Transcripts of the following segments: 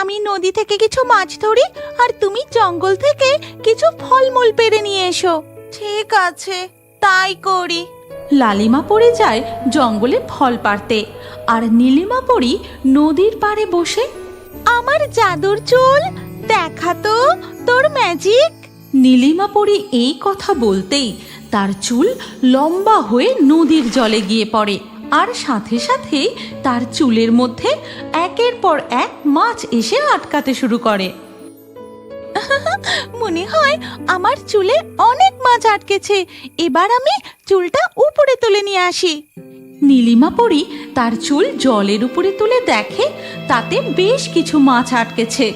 আমি নদী থেকে কিছু মাছ ধরি আর তুমি জঙ্গল থেকে কিছু ফলমূল পেড়ে নিয়ে এসো। ঠিক আছে, তাই করি। লালিমা পড়ে যায় জঙ্গলে ফল পাড়তে, আর নীলিমা পড়ি নদীর পাড়ে বসে। আমার জাদুর চুল, দেখা তো তোর ম্যাজিক। নীলিমা পড়ি এই কথা বলতেই তার চুল লম্বা হয়ে নদীর জলে গিয়ে পড়ে, আর সাথে সাথেই তার চুলের মধ্যে একের পর এক মাছ এসে আটকাতে শুরু করে। মনে হয় আমার চুলে অনেক মাছ আটকেছে, এবার আমি চুলটা উপরে তুলে নিয়ে আসি। নীলিমা পড়ি তার চুল জলের উপরে তুলে দেখে তাতে বেশ কিছু মাছ আটকেছে।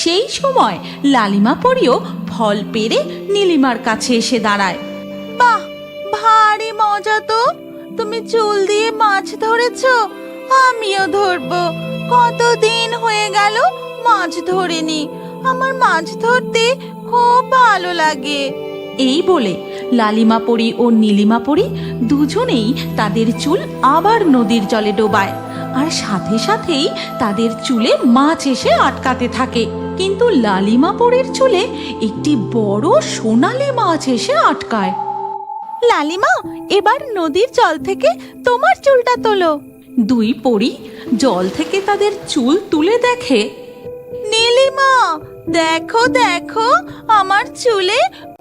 সেই সময় লালিমা পড়িও ফল পেড়ে নীলিমার কাছে এসে দাঁড়ায়। বাহ, ভারী মজা তো! তুমি চুল দিয়ে মাছ ধরেছো, আমিও ধরবো। কতদিন হয়ে গেল মাছ ধরিনি, আমার মাছ ধরতে খুব ভালো লাগে। এই বলে লালিমা পড়ি ও নীলিমা পড়ি দুজনেই তাদের চুল আবার নদীর জলে ডোবায়, আর সাথে সাথেই তাদের চুলে মাছ এসে আটকাতে থাকে। কিন্তু লালিমা পড়ির চুলে একটি বড় সোনালী মাছ এসে আটকায়। লালিমা, এবার নদীর জল থেকে তোমার চুলটা তোলো। দুই পরী জল থেকে তাদের চুল তুলে দেখে, নীলিমা দেখো দেখো, আমার চুলে